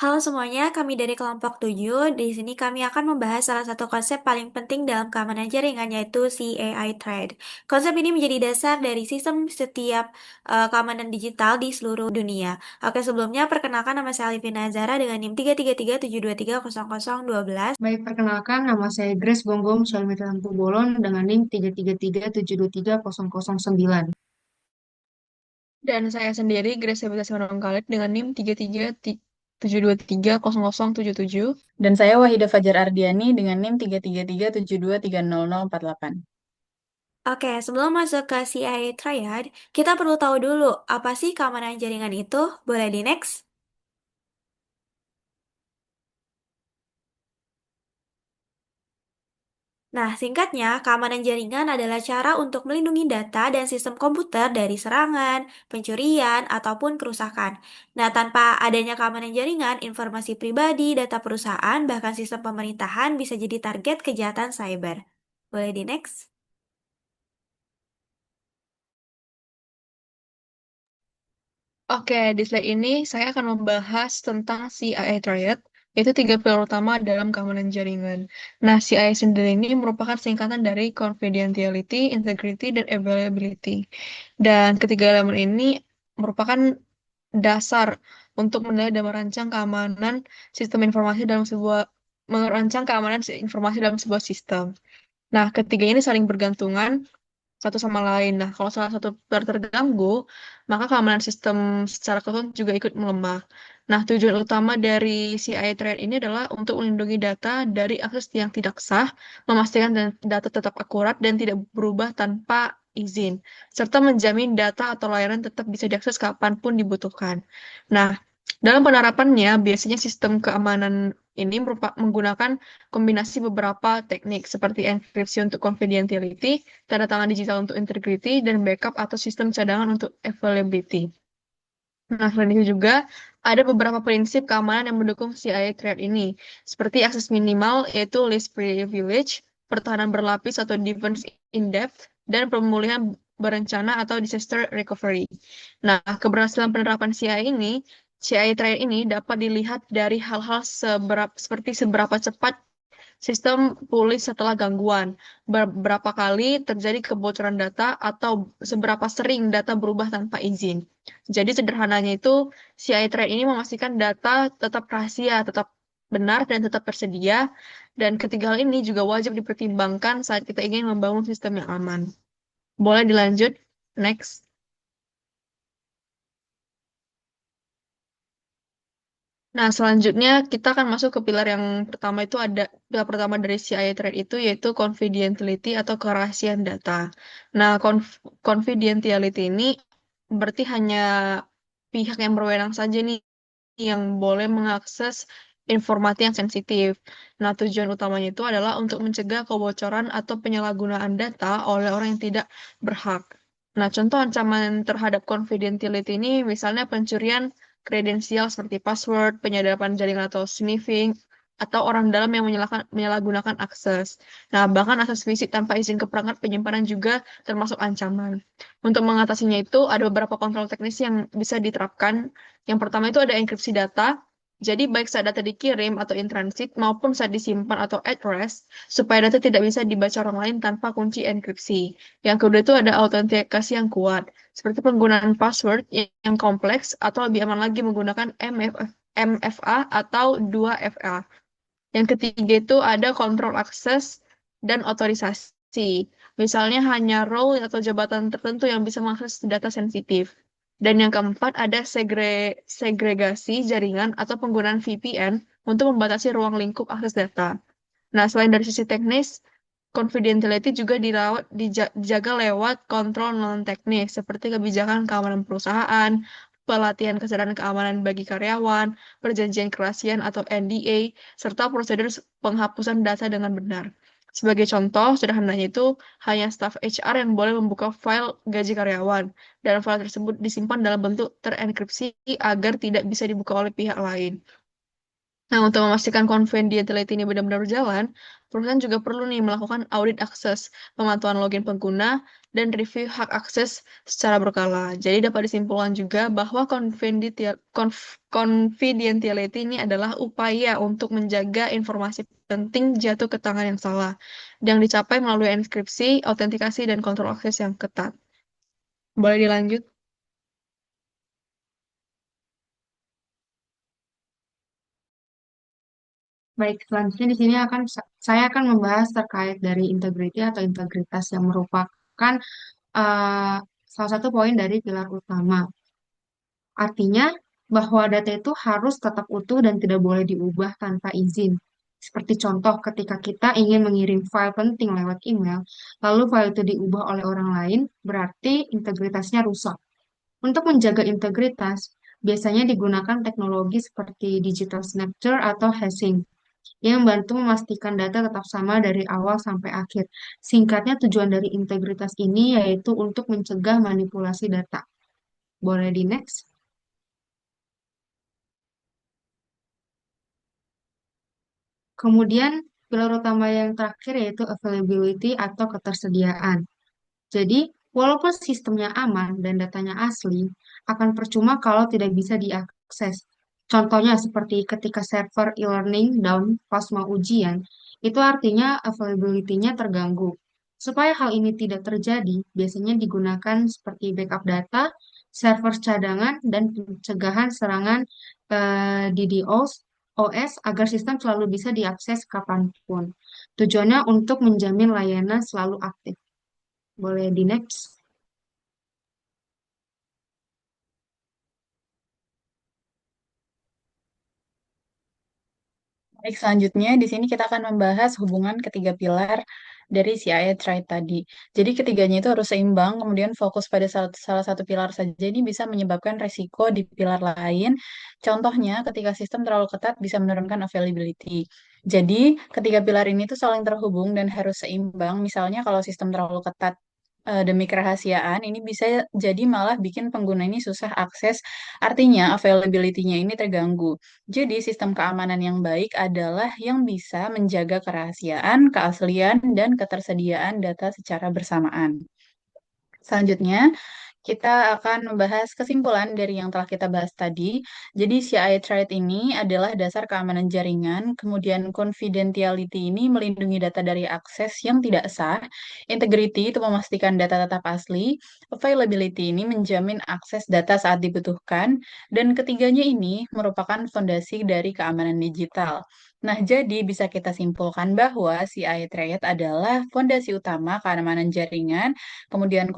Halo semuanya, kami dari kelompok 7. Di sini kami akan membahas salah satu konsep paling penting dalam keamanan jaringan yaitu si AI Thread. Konsep ini menjadi dasar dari sistem setiap keamanan digital di seluruh dunia. Oke, sebelumnya perkenalkan nama saya Alifin Nazara dengan NIM 33372300012. Baik, perkenalkan nama saya Grace Gonggong Syalmita Lampu Bolon dengan NIM 333723009. Dan saya sendiri, Grace Sabita Manungkalit, dengan NIM 3377230077. Dan saya Wahida Fajar Ardiani dengan NIM 3337272300048. Oke, sebelum masuk ke CIA Triad, kita perlu tahu dulu apa sih keamanan jaringan itu? Boleh di next? Nah, singkatnya, keamanan jaringan adalah cara untuk melindungi data dan sistem komputer dari serangan, pencurian, ataupun kerusakan. Nah, tanpa adanya keamanan jaringan, informasi pribadi, data perusahaan, bahkan sistem pemerintahan bisa jadi target kejahatan cyber. Boleh di next? Oke, di slide ini saya akan membahas tentang CIA Triad, yaitu tiga pilar utama dalam keamanan jaringan. Nah, CIA sendiri ini merupakan singkatan dari Confidentiality, Integrity, dan Availability. Dan ketiga elemen ini merupakan dasar untuk menilai dan merancang keamanan informasi dalam sebuah sistem. Nah, ketiga ini saling bergantungan satu sama lain. Nah, kalau salah satu pilar terganggu, maka keamanan sistem secara keseluruhan juga ikut melemah. Nah, tujuan utama dari CI Thread ini adalah untuk melindungi data dari akses yang tidak sah, memastikan data tetap akurat dan tidak berubah tanpa izin, serta menjamin data atau layanan tetap bisa diakses kapanpun dibutuhkan. Nah, dalam penerapannya, biasanya sistem keamanan ini menggunakan kombinasi beberapa teknik seperti enkripsi untuk confidentiality, tanda tangan digital untuk integrity, dan backup atau sistem cadangan untuk availability. Nah, selain itu juga ada beberapa prinsip keamanan yang mendukung CIA Threat ini, seperti akses minimal, yaitu least privilege, pertahanan berlapis atau defense in depth, dan pemulihan berencana atau disaster recovery. Nah, keberhasilan penerapan CIA Threat ini dapat dilihat dari hal-hal seperti seberapa cepat sistem pulih setelah gangguan. Berapa kali terjadi kebocoran data atau seberapa sering data berubah tanpa izin. Jadi sederhananya itu CI Thread ini memastikan data tetap rahasia, tetap benar dan tetap tersedia. Dan ketiga hal ini juga wajib dipertimbangkan saat kita ingin membangun sistem yang aman. Boleh dilanjut? Next. Nah, selanjutnya kita akan masuk ke pilar yang pertama itu pilar pertama dari CIA Thread itu yaitu confidentiality atau kerahasiaan data. Nah, confidentiality ini berarti hanya pihak yang berwenang saja nih yang boleh mengakses informasi yang sensitif. Nah, tujuan utamanya itu adalah untuk mencegah kebocoran atau penyalahgunaan data oleh orang yang tidak berhak. Nah, contoh ancaman terhadap confidentiality ini misalnya pencurian kredensial seperti password, penyadapan jaringan atau sniffing, atau orang dalam yang menyalahgunakan akses. Nah, bahkan akses fisik tanpa izin ke perangkat penyimpanan juga termasuk ancaman. Untuk mengatasinya itu, ada beberapa kontrol teknis yang bisa diterapkan. Yang pertama itu ada enkripsi data. Jadi, baik saat data dikirim atau in transit maupun saat disimpan atau at rest, supaya data tidak bisa dibaca orang lain tanpa kunci enkripsi. Yang kedua itu ada autentikasi yang kuat, seperti penggunaan password yang kompleks atau lebih aman lagi menggunakan MFA atau 2FA. Yang ketiga itu ada kontrol akses dan otorisasi. Misalnya hanya role atau jabatan tertentu yang bisa mengakses data sensitif. Dan yang keempat ada segregasi jaringan atau penggunaan VPN untuk membatasi ruang lingkup akses data. Nah, selain dari sisi teknis, confidentiality juga dijaga lewat kontrol non-teknis, seperti kebijakan keamanan perusahaan, pelatihan kesadaran keamanan bagi karyawan, perjanjian kerahasiaan atau NDA, serta prosedur penghapusan data dengan benar. Sebagai contoh, sederhananya itu hanya staf HR yang boleh membuka file gaji karyawan, dan file tersebut disimpan dalam bentuk terenkripsi agar tidak bisa dibuka oleh pihak lain. Nah, untuk memastikan confidentiality ini benar-benar berjalan, perusahaan juga perlu nih melakukan audit akses, pemantauan login pengguna, dan review hak akses secara berkala. Jadi dapat disimpulkan juga bahwa confidentiality ini adalah upaya untuk menjaga informasi penting jatuh ke tangan yang salah, yang dicapai melalui enkripsi, autentikasi, dan kontrol akses yang ketat. Boleh dilanjut? Baik, selanjutnya di sini saya akan membahas terkait dari integrity atau integritas yang merupakan eh, salah satu poin dari pilar utama. Artinya bahwa data itu harus tetap utuh dan tidak boleh diubah tanpa izin. Seperti contoh ketika kita ingin mengirim file penting lewat email, lalu file itu diubah oleh orang lain, berarti integritasnya rusak. Untuk menjaga integritas, biasanya digunakan teknologi seperti digital signature atau hashing yang membantu memastikan data tetap sama dari awal sampai akhir. Singkatnya, tujuan dari integritas ini yaitu untuk mencegah manipulasi data. Boleh di next? Kemudian, pilar utama yang terakhir yaitu availability atau ketersediaan. Jadi, walaupun sistemnya aman dan datanya asli, akan percuma kalau tidak bisa diakses. Contohnya seperti ketika server e-learning down pas mau ujian, itu artinya availability-nya terganggu. Supaya hal ini tidak terjadi, biasanya digunakan seperti backup data, server cadangan, dan pencegahan serangan DDoS OS agar sistem selalu bisa diakses kapanpun. Tujuannya untuk menjamin layanan selalu aktif. Boleh di next. Baik, selanjutnya di sini kita akan membahas hubungan ketiga pilar dari CIA Trade tadi. Jadi ketiganya itu harus seimbang, kemudian fokus pada salah satu pilar saja. Ini bisa menyebabkan resiko di pilar lain. Contohnya, ketika sistem terlalu ketat bisa menurunkan availability. Jadi ketiga pilar ini tuh saling terhubung dan harus seimbang. Misalnya kalau sistem terlalu ketat demi kerahasiaan, ini bisa jadi malah bikin pengguna ini susah akses. Artinya availability-nya ini terganggu. Jadi, sistem keamanan yang baik adalah yang bisa menjaga kerahasiaan, keaslian, dan ketersediaan data secara bersamaan. Selanjutnya, kita akan membahas kesimpulan dari yang telah kita bahas tadi. Jadi, CI Trade ini adalah dasar keamanan jaringan, kemudian confidentiality ini melindungi data dari akses yang tidak sah, integrity itu memastikan data tetap asli, availability ini menjamin akses data saat dibutuhkan, dan ketiganya ini merupakan fondasi dari keamanan digital. Nah, jadi bisa kita simpulkan bahwa CI Trade adalah fondasi utama keamanan jaringan, kemudian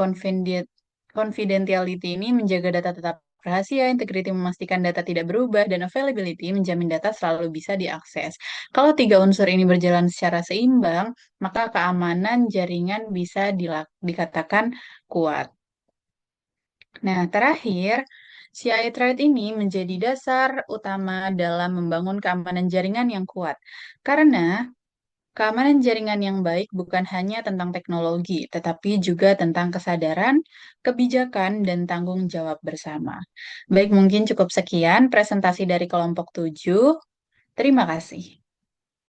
confidentiality ini menjaga data tetap rahasia, integrity memastikan data tidak berubah, dan availability menjamin data selalu bisa diakses. Kalau tiga unsur ini berjalan secara seimbang, maka keamanan jaringan bisa dikatakan kuat. Nah, terakhir, CI Trade ini menjadi dasar utama dalam membangun keamanan jaringan yang kuat. Karena keamanan jaringan yang baik bukan hanya tentang teknologi, tetapi juga tentang kesadaran, kebijakan, dan tanggung jawab bersama. Baik, mungkin cukup sekian presentasi dari kelompok 7. Terima kasih.